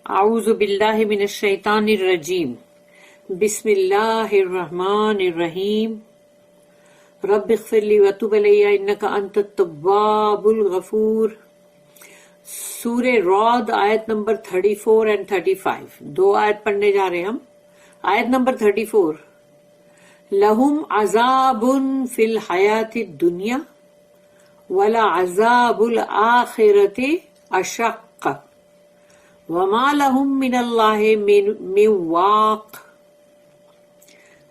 اعوذ باللہ من الشیطان الرجیم بسم اللہ الرحمن الرحیم رب اغفر لی وتب علی انک انت التواب الغفور. سورہ رعد آیت نمبر 34 and 35. دو آیت پڑھنے جا رہے ہم. آیت نمبر 34. لہم عذاب فی الحیات الدنیا ولعذاب الآخرۃ اشق وما لهم من اللہ من واق.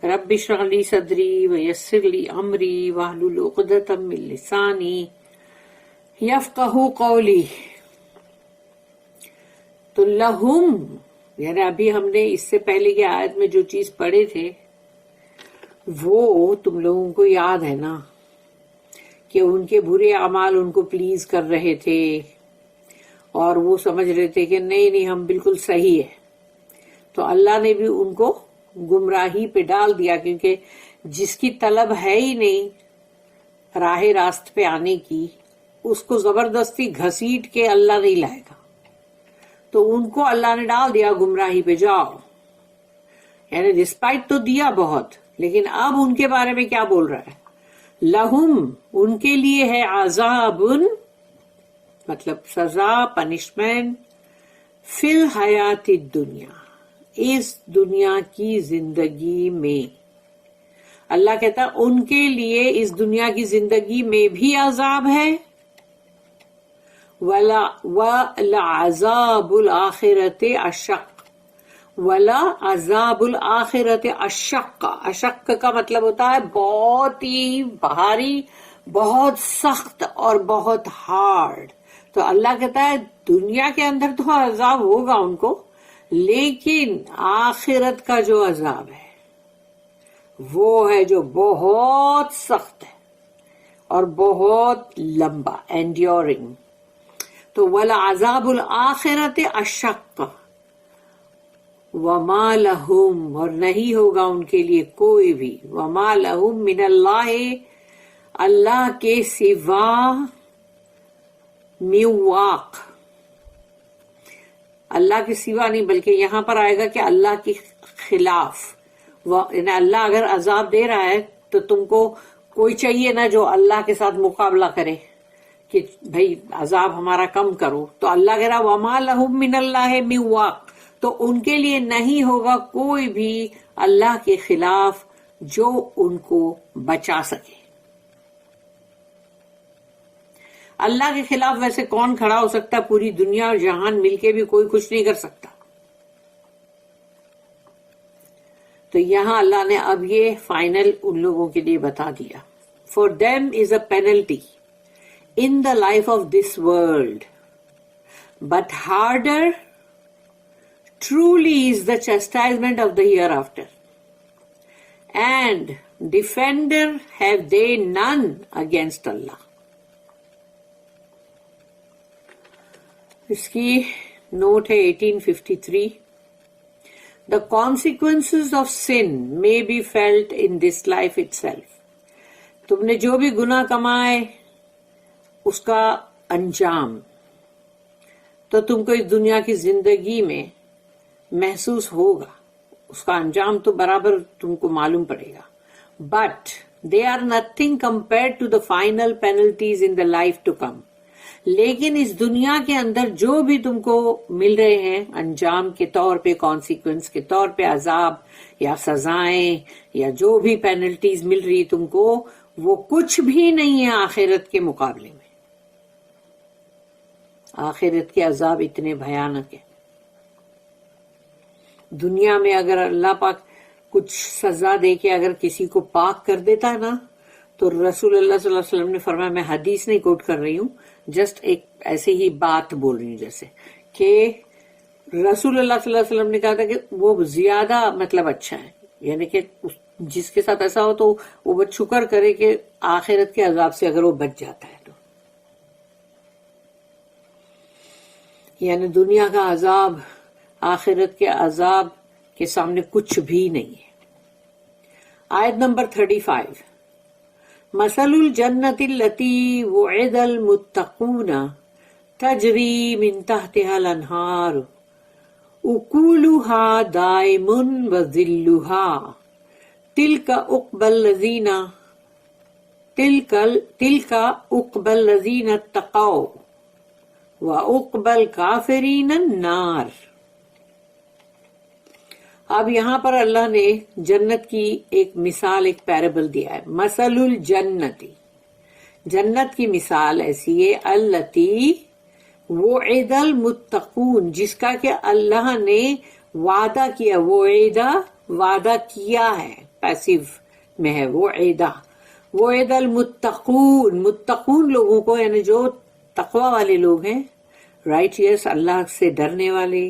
رب اشرح لی صدری ویسر لی امری واحلل عقدۃ من لسانی یفقہوا قولی. تو لہم یعنی ابھی ہم نے اس سے پہلے کی آیت میں جو چیز پڑھے تھے وہ تم لوگوں کو یاد ہے نا کہ ان کے برے اعمال ان کو پلیز کر رہے تھے اور وہ سمجھ رہے تھے کہ نہیں ہم بالکل صحیح ہے. تو اللہ نے بھی ان کو گمراہی پہ ڈال دیا کیونکہ جس کی طلب ہے ہی نہیں راہ راست پہ آنے کی اس کو زبردستی گھسیٹ کے اللہ نہیں لائے گا. تو ان کو اللہ نے ڈال دیا گمراہی پہ جاؤ. یعنی ڈسپائٹ تو دیا بہت لیکن اب ان کے بارے میں کیا بول رہا ہے؟ لہم ان کے لیے ہے عذاب مطلب سزا پنشمنٹ فی الحیات الدنیا اس دنیا کی زندگی میں. اللہ کہتا ہے ان کے لیے اس دنیا کی زندگی میں بھی عذاب ہے وَلَعَذَابُ الْآخِرَةِ أَشَقُّ وَلَعَذَابُ الْآخِرَةِ أَشَقُّ. اشق کا مطلب ہوتا ہے بہت ہی بھاری بہت سخت اور بہت ہارڈ. تو اللہ کہتا ہے دنیا کے اندر تو عذاب ہوگا ان کو لیکن آخرت کا جو عذاب ہے وہ ہے جو بہت سخت ہے اور بہت لمبا انڈیورنگ. تو وَلَعَذَابُ الْآخِرَةِ أَشَقُّ وَمَا لَهُمْ اور نہیں ہوگا ان کے لیے کوئی بھی وَمَا لَهُمْ مِنَ اللَّهِ اللہ کے سوا میواق اللہ کے سوا نہیں بلکہ یہاں پر آئے گا کہ اللہ کے خلاف. یعنی اللہ اگر عذاب دے رہا ہے تو تم کو کوئی چاہیے نا جو اللہ کے ساتھ مقابلہ کرے کہ بھئی عذاب ہمارا کم کرو. تو اللہ کہہ رہا وما لہم من اللہ من واق تو ان کے لیے نہیں ہوگا کوئی بھی اللہ کے خلاف جو ان کو بچا سکے. اللہ کے خلاف ویسے کون کھڑا ہو سکتا ہے؟ پوری دنیا اور جہان مل کے بھی کوئی کچھ نہیں کر سکتا. تو یہاں اللہ نے اب یہ فائنل ان لوگوں کے لیے بتا دیا. For them is a penalty in the life of this world, but harder truly is the chastisement of the hereafter. And defender have they none against Allah. اس کی نوٹ ہے 1853. The consequences of sin may be felt in this life itself. تم نے جو بھی گناہ کمائے اس کا انجام تو تم کو اس دنیا کی زندگی میں محسوس ہوگا. اس کا انجام تو برابر تم کو معلوم پڑے گا. But they are nothing compared to the final penalties in the life to come. لیکن اس دنیا کے اندر جو بھی تم کو مل رہے ہیں انجام کے طور پہ کانسیکوینس کے طور پہ عذاب یا سزائیں یا جو بھی پینلٹیز مل رہی تم کو وہ کچھ بھی نہیں ہے آخرت کے مقابلے میں. آخرت کے عذاب اتنے بھیانک ہیں. دنیا میں اگر اللہ پاک کچھ سزا دے کے اگر کسی کو پاک کر دیتا ہے نا تو رسول اللہ صلی اللہ علیہ وسلم نے فرمایا میں حدیث نہیں کوٹ کر رہی ہوں جسٹ ایک ایسے ہی بات بول رہی ہوں جیسے کہ رسول اللہ صلی اللہ علیہ وسلم نے کہا تھا کہ وہ زیادہ مطلب اچھا ہے. یعنی کہ جس کے ساتھ ایسا ہو تو وہ بس شکر کرے کہ آخرت کے عذاب سے اگر وہ بچ جاتا ہے تو. یعنی دنیا کا عذاب آخرت کے عذاب کے سامنے کچھ بھی نہیں ہے. آیت نمبر 35. مثل الجنت التي وعد المتقون تجری من تحتها الانہار اکولھا دائم وذلھا تلک عقبی الذین تلک عقبی الذین اتقوا وعقبی الکافرین النار۔ اب یہاں پر اللہ نے جنت کی ایک مثال، ایک پیرابل دیا ہے، مثل الجنتی، جنت کی مثال ایسی ہے، التی وعد المتقون، جس کا کہ اللہ نے وعدہ کیا، وعدہ کیا ہے، پیسیو میں ہے، وعد المتقون، متقون لوگوں کو، یعنی جو تقوی والے لوگ ہیں، رائٹ، یس، اللہ سے ڈرنے والے،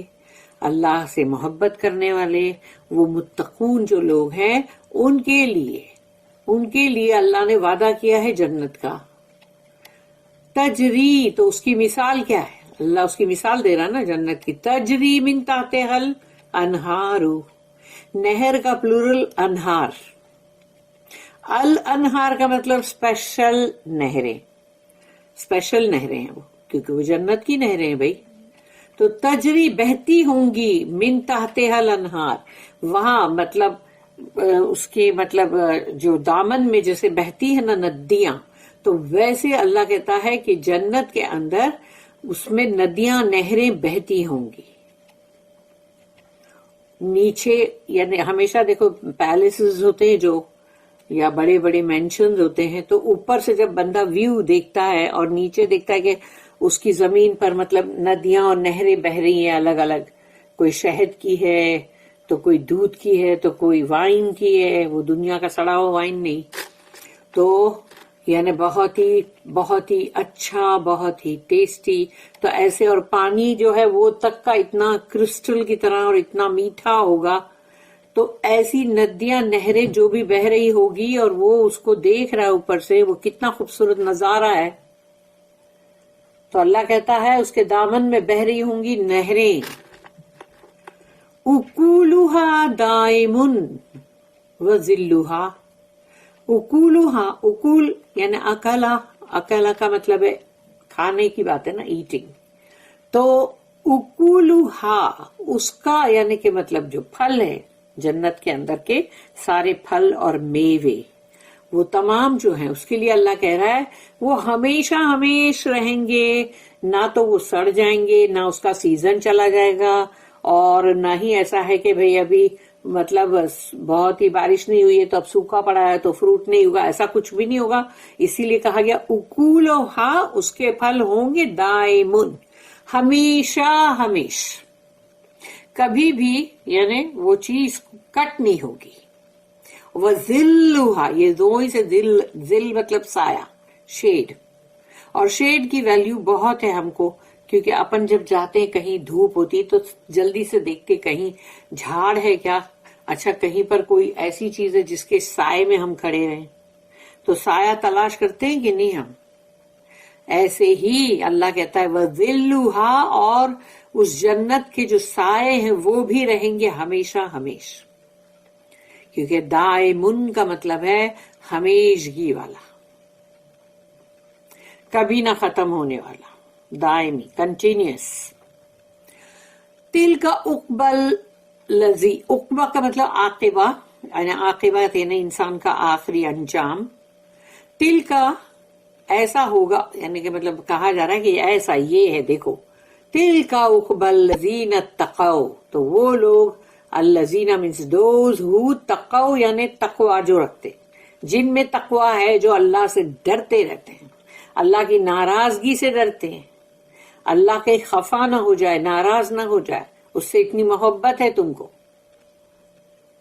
اللہ سے محبت کرنے والے، وہ متقون جو لوگ ہیں، ان کے لیے اللہ نے وعدہ کیا ہے جنت کا۔ تجری، تو اس کی مثال کیا ہے؟ اللہ اس کی مثال دے رہا نا جنت کی، تجری من تحتہا الانہار، نہر کا پلورل انہار، الانہار کا مطلب اسپیشل نہریں ہیں وہ، کیونکہ وہ جنت کی نہریں ہیں بھائی۔ تو تجری، بہتی ہوں گی، من تحتہا الانہار، وہاں مطلب اس کے مطلب جو دامن میں جیسے بہتی ہے نا ندیاں، تو ویسے اللہ کہتا ہے کہ جنت کے اندر اس میں ندیاں، نہریں بہتی ہوں گی۔ نیچے یعنی ہمیشہ دیکھو پیلسز ہوتے ہیں جو، یا بڑے بڑے مینشنز ہوتے ہیں، تو اوپر سے جب بندہ ویو دیکھتا ہے اور نیچے دیکھتا ہے کہ اس کی زمین پر مطلب ندیاں اور نہریں بہ رہی ہیں الگ الگ، کوئی شہد کی ہے تو کوئی دودھ کی ہے تو کوئی وائن کی ہے، وہ دنیا کا سڑا ہوا وائن نہیں، تو یعنی بہت ہی اچھا، بہت ہی ٹیسٹی، تو ایسے، اور پانی جو ہے وہ تک کا اتنا کرسٹل کی طرح اور اتنا میٹھا ہوگا، تو ایسی ندیاں، نہریں جو بھی بہ رہی ہوگی اور وہ اس کو دیکھ رہا ہے اوپر سے، وہ کتنا خوبصورت نظارہ ہے۔ تو اللہ کہتا ہے اس کے دامن میں بہ رہی ہوں گی نہریں، اکولھا دائم وذلھا، اکولھا، اکول یعنی اکلا کا مطلب ہے کھانے کی بات ہے نا، ایٹنگ، تو اکولھا اس کا یعنی کہ مطلب جو پھل ہے جنت کے اندر کے سارے پھل اور میوے، وہ تمام جو ہیں اس کے لیے اللہ کہہ رہا ہے وہ ہمیشہ ہمیش رہیں گے، نہ تو وہ سڑ جائیں گے، نہ اس کا سیزن چلا جائے گا، اور نہ ہی ایسا ہے کہ بھئی ابھی مطلب بہت ہی بارش نہیں ہوئی ہے تو اب سوکھا پڑا ہے تو فروٹ نہیں ہوگا، ایسا کچھ بھی نہیں ہوگا۔ اسی لیے کہا گیا اکولھا، اس کے پھل ہوں گے دائمن، ہمیشہ ہمیش، کبھی بھی یعنی وہ چیز کٹ نہیں ہوگی۔ وذلھا، یہ دوئی سے ذل مطلب سایہ، شیڈ، اور شیڈ کی ویلیو بہت ہے ہم کو، کیونکہ اپن جب جاتے ہیں کہیں دھوپ ہوتی تو جلدی سے دیکھتے کہیں جھاڑ ہے کیا، اچھا کہیں پر کوئی ایسی چیز ہے جس کے سائے میں ہم کھڑے رہیں، تو سایہ تلاش کرتے ہیں کہ نہیں ہم، ایسے ہی اللہ کہتا ہے وذلھا، اور اس جنت کے جو سائے ہیں وہ بھی رہیں گے ہمیشہ ہمیش، کیونکہ دائمن کا مطلب ہے ہمیشگی والا، کبھی نہ ختم ہونے والا، دائمی، کنٹینیوس۔ تلک عقبی الذی، عقبہ کا مطلب عاقبہ، یعنی عاقبہ یعنی انسان کا آخری انجام، تلک ایسا ہوگا، یعنی کہ مطلب کہا جا رہا ہے کہ ایسا یہ ہے، دیکھو تلک عقبی الذین اتقوا، تو وہ لوگ، الذین means those who تقوا یعنی تقوی جو رکھتے، جن میں تقوی ہے، جو اللہ سے ڈرتے رہتے ہیں، اللہ کی ناراضگی سے ڈرتے ہیں، اللہ کے خفا نہ ہو جائے، ناراض نہ ہو جائے، اس سے اتنی محبت ہے تم کو۔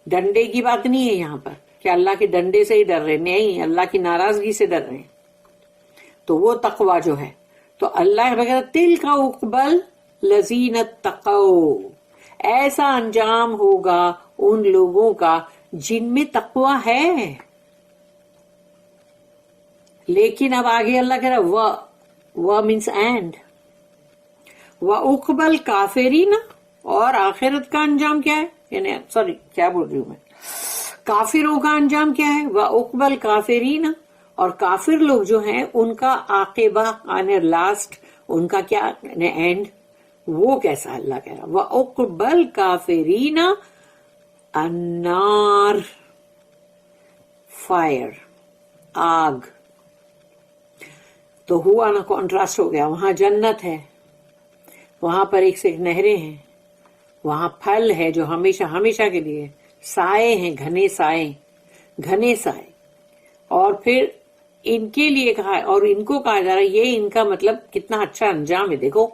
ڈنڈے کی بات نہیں ہے یہاں پر کہ اللہ کے ڈنڈے سے ہی ڈر رہے، نہیں، اللہ کی ناراضگی سے ڈر رہے ہیں، تو وہ تقوی جو ہے، تو اللہ وغیرہ تلک عقبی الذین اتقوا، ایسا انجام ہوگا ان لوگوں کا جن میں تقوی ہے۔ لیکن اب آگے اللہ کہہ رہا وہ مینس اینڈ، وعقبی الکافرین، اور آخرت کا انجام کیا ہے، یعنی سوری کیا بول رہی ہوں میں، کافروں کا انجام کیا ہے، وعقبی الکافرین، اور کافر لوگ جو ہیں ان کا عاقبہ یعنی لاسٹ، ان کا کیا یعنی اینڈ، وہ کیسا اللہ کہہ رہا. وَأُقْبَلْ كَافِرِينَ النار، فائر، آگ. تو ہوا نا کانٹراسٹ ہو گیا. وہاں جنت ہے، وہاں پر ایک سے ایک نہریں ہیں، وہاں پھل ہے جو ہمیشہ ہمیشہ کے لیے، سائے ہیں، گھنے سائے، گھنے سائے. اور پھر ان کے لیے کہا، اور ان کو کہا جا رہا ہے یہ ان کا مطلب کتنا اچھا انجام ہے دیکھو.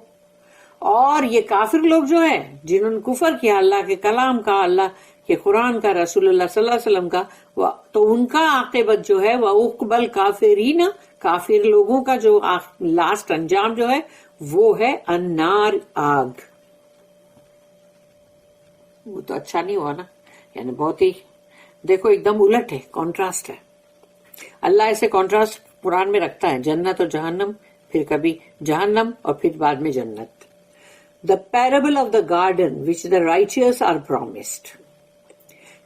اور یہ کافر لوگ جو ہے جنہوں نے کفر کیا اللہ کے کلام کا، اللہ کے قرآن کا، رسول اللہ صلی اللہ علیہ وسلم کا، تو ان کا عاقبت جو ہے وہ اقبل کافرین، کافر لوگوں کا جو لاسٹ انجام جو ہے وہ ہے النار، آگ. وہ تو اچھا نہیں ہوا نا، یعنی بہت ہی دیکھو ایک دم الٹ ہے، کانٹراسٹ ہے. اللہ ایسے کانٹراسٹ قرآن میں رکھتا ہے، جنت اور جہنم، پھر کبھی جہنم اور پھر بعد میں جنت. The parable of the garden which the righteous are promised.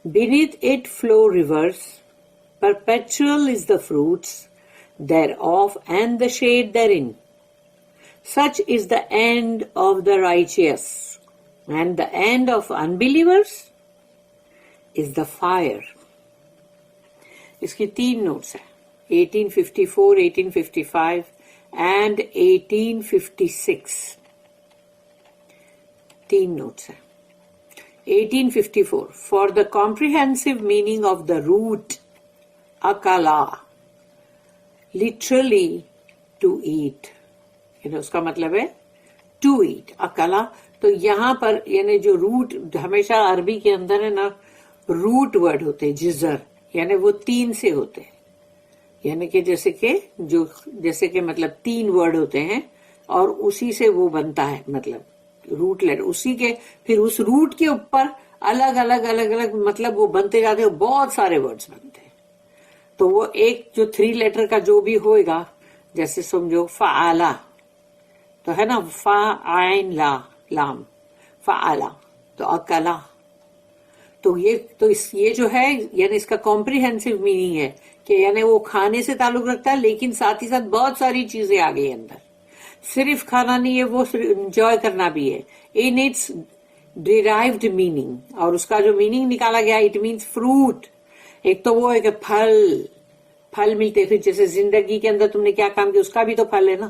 Beneath it flow rivers, perpetual is the fruits thereof and the shade therein. Such is the end of the righteous, and the end of unbelievers is the fire. اس کی 3 notice ہیں، 1854, 1855 and 1856. 3 notice ہیں. 1854, for the comprehensive meaning of the root akala, literally to eat. یعنی اس کا مطلب ہے to eat. akala تو یہاں پر یعنی جو روٹ ہمیشہ عربی کے اندر ہے نا، روٹ ورڈ ہوتے جزر، یعنی وہ 3 سے ہوتے ہیں. یعنی کہ جیسے کہ مطلب 3 ورڈ ہوتے ہیں اور اسی سے وہ بنتا ہے، مطلب روٹ لیٹر اسی کے، پھر اس روٹ کے اوپر الگ الگ مطلب وہ بنتے جاتے ہیں، بہت سارے ورڈز بنتے ہیں. تو وہ ایک جو 3 لیٹر کا جو بھی ہوئے گا، جیسے سمجھو فعالا تو ہے نا، فا عین لا لام، فعالا تو اکلا. تو یہ جو ہے یعنی اس کا کمپریہنسو میننگ ہے کہ یعنی وہ کھانے سے تعلق رکھتا ہے، لیکن ساتھ ہی ساتھ بہت ساری چیزیں آ گئی اندر. صرف کھانا نہیں ہے، وہ انجوائے کرنا بھی ہے. ان اٹس ڈیرائیوڈ میننگ، اور اس کا جو میننگ نکالا گیا اٹ مینس فروٹ. ایک تو وہ ہے کہ پھل ملتے، پھر جیسے زندگی کے اندر تم نے کیا کام کیا اس کا بھی تو پھل ہے نا،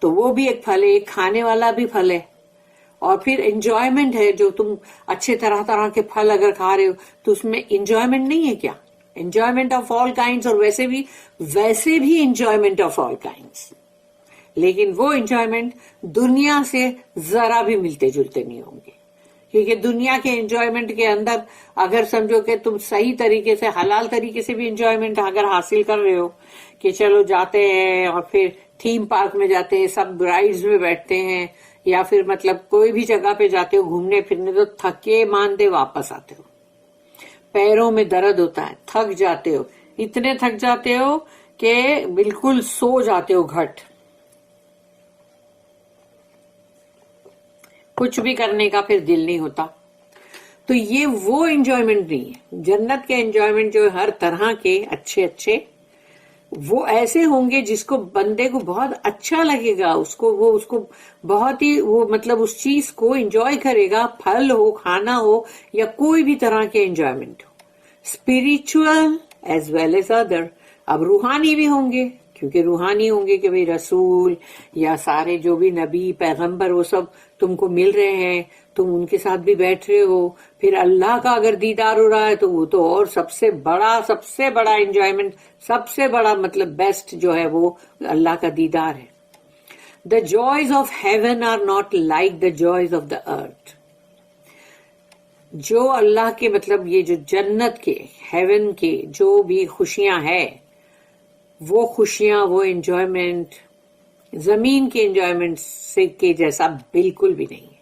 تو وہ بھی ایک پھل ہے، ایک کھانے والا بھی پھل ہے. اور پھر انجوائمنٹ ہے، جو تم اچھے طرح کے پھل اگر کھا رہے ہو تو اس میں انجوائمنٹ نہیں ہے کیا؟ انجوائمنٹ آف آل کائنڈس، اور ویسے بھی انجوائمنٹ آف آل کائنڈس. لیکن وہ انجوائمنٹ دنیا سے ذرا بھی ملتے جلتے نہیں ہوں گے، کیونکہ دنیا کے انجوائمنٹ کے اندر اگر سمجھو کہ تم صحیح طریقے سے، حلال طریقے سے بھی انجوائمنٹ اگر حاصل کر رہے ہو، کہ چلو جاتے ہیں اور پھر تھیم پارک میں جاتے ہیں، سب رائڈز میں بیٹھتے ہیں، یا پھر مطلب کوئی بھی جگہ پہ جاتے ہو گھومنے پھرنے، تو تھکے ماندے واپس آتے ہو، پیروں میں درد ہوتا ہے، تھک جاتے ہو، اتنے تھک جاتے ہو کہ بالکل سو جاتے ہو گھٹ، کچھ بھی کرنے کا پھر دل نہیں ہوتا. تو یہ وہ انجوائمنٹ نہیں ہے. جنت کے انجوائمنٹ جو ہر طرح کے اچھے وہ ایسے ہوں گے جس کو بندے کو بہت اچھا لگے گا، اس کو بہت ہی وہ مطلب اس چیز کو انجوائے کرے گا، پھل ہو، کھانا ہو، یا کوئی بھی طرح کے انجوائمنٹ ہو، spiritual as well as other. اب روحانی بھی ہوں گے، کیونکہ روحانی ہوں گے کہ بھئی رسول یا سارے جو بھی نبی پیغمبر وہ سب تم کو مل رہے ہیں، تم ان کے ساتھ بھی بیٹھ رہے ہو. پھر اللہ کا اگر دیدار ہو رہا ہے تو وہ تو اور سب سے بڑا انجوائمنٹ، سب سے بڑا مطلب بیسٹ جو ہے وہ اللہ کا دیدار ہے. The joys of heaven are not like the joys of the earth. جو اللہ کے مطلب یہ جو جنت کے، ہیون کے جو بھی خوشیاں ہے، وہ خوشیاں، وہ انجوائمنٹ زمین کے انجوائمنٹ سے کے جیسا بالکل بھی نہیں ہے.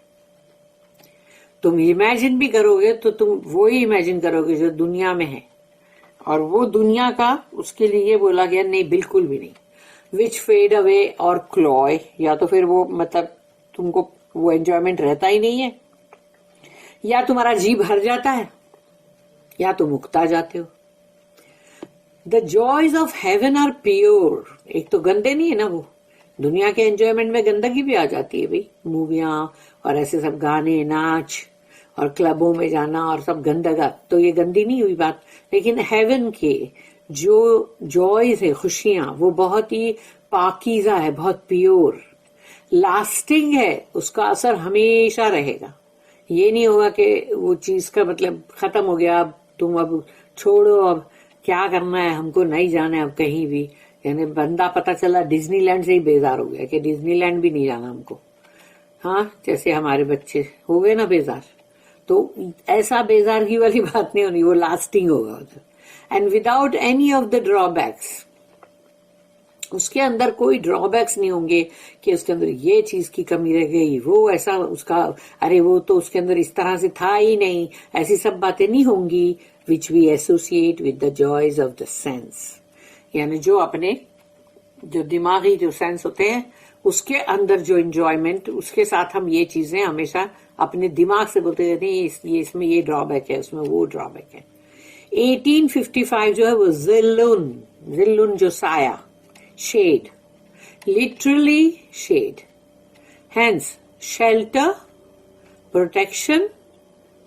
تم امیجن بھی کرو گے تو تم وہی امیجن کرو گے جو دنیا میں ہے، اور وہ دنیا کا اس کے لیے بولا گیا نہیں، بالکل بھی نہیں. وچ فیڈ اوے اور کلوئے، یا تو پھر وہ مطلب تم کو وہ انجوائمنٹ رہتا ہی نہیں ہے، یا تمہارا جی بھر جاتا ہے، یا تم اکتا جاتے ہو. The joys of heaven are pure. ایک تو گندے نہیں ہے نا وہ، دنیا کے انجوائمنٹ میں گندگی بھی آ جاتی ہے بھائی، موویاں اور ایسے سب گانے، ناچ اور کلبوں میں جانا اور سب گندگا، تو یہ گندی نہیں ہوئی بات. لیکن ہیون کے جو جوائز ہے، خوشیاں، وہ بہت ہی پاکیزہ ہے، بہت پیور، لاسٹنگ ہے، اس کا اثر ہمیشہ رہے گا. یہ نہیں ہوگا کہ وہ چیز کا مطلب ختم ہو گیا، اب تم اب چھوڑو، اب کیا کرنا ہے، ہم کو نہیں جانا ہے اب کہیں بھی. یعنی بندہ پتہ چلا ڈزنی لینڈ سے ہی بیزار ہو گیا کہ ڈزنی لینڈ بھی نہیں جانا ہم کو. ہاں، جیسے ہمارے بچے ہو گئے نا بیزار، تو ایسا بیزارگی والی بات نہیں ہونی، وہ لاسٹنگ ہوگا ادھر. And without any of the drawbacks, اس کے اندر کوئی ڈرا بیکس نہیں ہوں گے کہ اس کے اندر یہ چیز کی کمی رہ گئی، وہ ایسا اس کا، ارے وہ تو اس کے اندر اس طرح سے تھا ہی نہیں، ایسی سب باتیں نہیں ہوں گی. Which we associate with the joys of the sense, یعنی جو اپنے جو دماغی جو سینس ہوتے ہیں اس کے اندر جو انجوائمنٹ، اس کے ساتھ ہم یہ چیزیں ہمیشہ اپنے دماغ سے بولتے رہتے ہیں، اس میں یہ ڈرا بیک ہے، اس میں وہ ڈرا بیک ہے. 1855 جو ہے وہ ذلن جو سایہ، shade, literally shade, hence shelter, protection,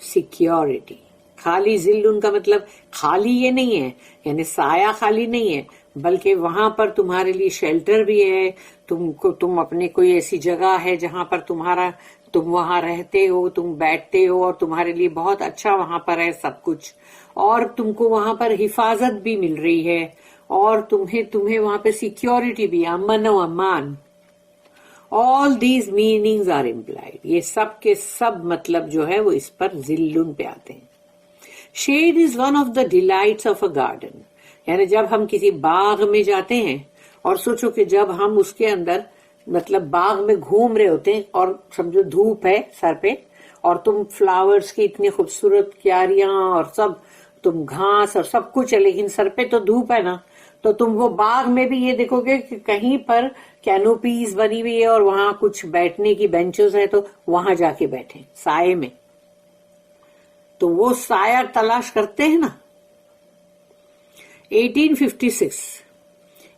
security. خالی ذلن کا مطلب خالی یہ نہیں ہے، یعنی سایہ خالی نہیں ہے، بلکہ وہاں پر تمہارے لیے شیلٹر بھی ہے، تم اپنے کوئی ایسی جگہ ہے جہاں پر تم وہاں رہتے ہو، تم بیٹھتے ہو، اور تمہارے لیے بہت اچھا وہاں پر ہے سب کچھ، اور تم کو وہاں پر حفاظت بھی مل رہی ہے، اور تمہیں وہاں پہ سیکیورٹی بھی، امن و امان. All these meanings are employed. یہ سب کے سب مطلب جو ہے وہ اس پر ذلن پہ آتے ہیں. Shade is one of the delights of a garden. یعنی جب ہم کسی باغ میں جاتے ہیں، اور سوچو کہ جب ہم اس کے اندر مطلب باغ میں گھوم رہے ہوتے ہیں، اور سمجھو دھوپ ہے سر پہ، اور تم فلاورز کی اتنی خوبصورت کیاریاں اور سب، تم گھاس اور سب کچھ ہے، لیکن سر پہ تو دھوپ ہے نا، تو تم وہ باغ میں بھی یہ دیکھو گے کہ کہیں پر کینوپیز بنی ہوئی ہے اور وہاں کچھ بیٹھنے کی بینچز ہے، تو وہاں جا کے بیٹھیں سائے میں. تو وہ سایہ تلاش کرتے ہیں نا. 1856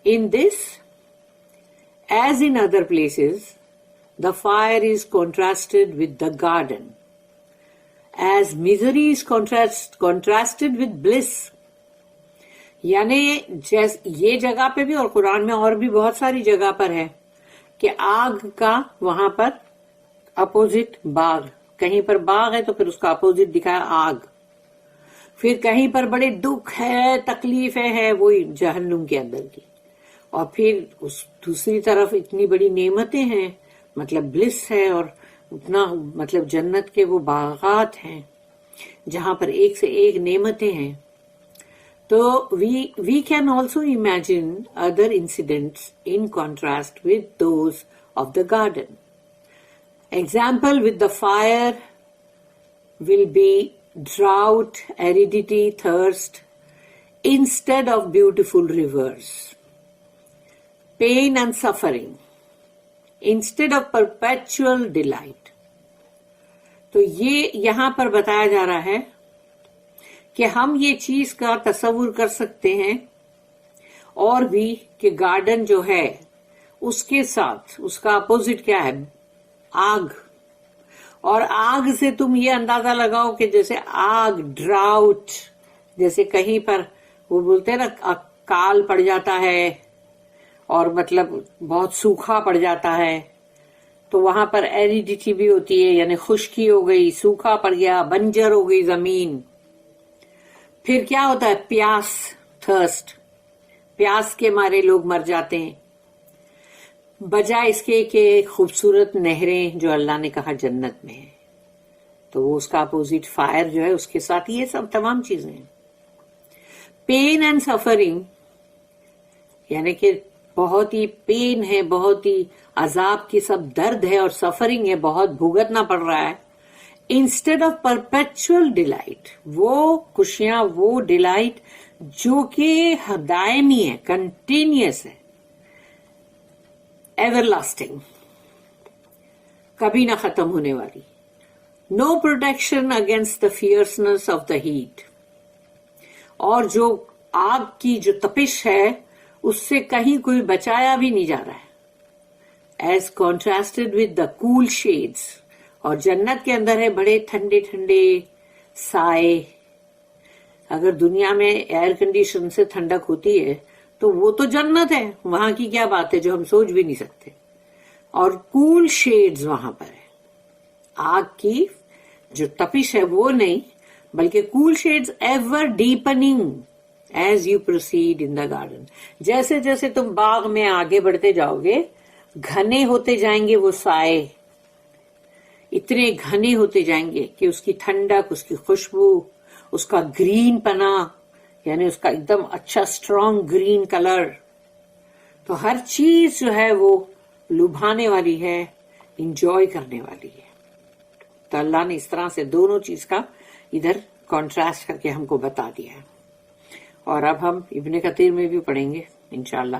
in this as in other places the fire is contrasted with the garden as misery is contrasted with bliss. یعنی یہ جگہ پہ بھی اور قرآن میں اور بھی بہت ساری جگہ پر ہے کہ آگ کا وہاں پر اپوزٹ باغ، کہیں پر باغ ہے تو پھر اس کا اپوزٹ دکھایا آگ، پھر کہیں پر بڑے دکھ ہے، تکلیفیں ہے، وہی جہنم کے اندر کی، اور پھر اس دوسری طرف اتنی بڑی نعمتیں ہیں، مطلب بلس ہے، اور اتنا مطلب جنت کے وہ باغات ہیں جہاں پر ایک سے ایک نعمتیں ہیں. تو we can also imagine other incidents in contrast with those of the garden. Example with the fire will be drought, aridity, thirst, instead of beautiful rivers. Pain and suffering, instead of perpetual delight. تو یہ یہاں پر بتایا جا رہا ہے کہ ہم یہ چیز کا تصور کر سکتے ہیں، اور بھی کہ گارڈن جو ہے اس کے ساتھ اس کا اپوزٹ کیا ہے، آگ. اور آگ سے تم یہ اندازہ لگاؤ کہ جیسے آگ، ڈراؤٹ، جیسے کہیں پر وہ بولتے ہیں نا کال پڑ جاتا ہے اور مطلب بہت سوکھا پڑ جاتا ہے، تو وہاں پر ایریڈیٹی بھی ہوتی ہے، یعنی خشکی ہو گئی، سوکھا پڑ گیا، بنجر ہو گئی زمین. پھر کیا ہوتا ہے، پیاس، تھرسٹ، پیاس کے مارے لوگ مر جاتے ہیں، بجائے اس کے کہ خوبصورت نہریں جو اللہ نے کہا جنت میں ہے. تو وہ اس کا اپوزٹ فائر جو ہے اس کے ساتھ یہ سب تمام چیزیں ہیں. پین اینڈ سفرنگ، یعنی کہ بہت ہی پین ہے، بہت ہی عذاب کی سب درد ہے، اور سفرنگ ہے، بہت بھگتنا پڑ رہا ہے. انسٹیڈ آف پرپیچول ڈیلائٹ، وہ خوشیاں، وہ ڈیلائٹ جو کہ دائمی ہے، کنٹینیوس ہے، ایور لاسٹنگ، کبھی نہ ختم ہونے والی. No protection against the fierceness of the heat, اور جو آگ کی جو تپش ہے اس سے کہیں کوئی بچایا بھی نہیں جا رہا ہے. as contrasted with the cool shades. اور جنت کے اندر ہے بڑے ٹھنڈے ٹھنڈے سائے. اگر دنیا میں ایئر کنڈیشن سے ٹھنڈک ہوتی ہے تو وہ تو جنت ہے، وہاں کی کیا بات ہے جو ہم سوچ بھی نہیں سکتے. اور کول شیڈز وہاں پر ہے، آگ کی جو تپش ہے وہ نہیں، بلکہ cool shades ever deepening as you proceed in the garden. جیسے جیسے تم باغ میں آگے بڑھتے جاؤ گے گھنے ہوتے جائیں گے وہ سائے، اتنے گھنے ہوتے جائیں گے کہ اس کی ٹھنڈک، اس کی خوشبو، اس کا گرین پنا، یعنی اس کا ایک دم اچھا اسٹرانگ گرین کلر، تو ہر چیز جو ہے وہ لبھانے والی ہے، انجوائے کرنے والی ہے. تو اللہ نے اس طرح سے دونوں چیز کا ادھر کانٹراسٹ کر کے ہم کو بتا دیا ہے. اور اب ہم ابن کثیر میں بھی پڑھیں گے انشاءاللہ.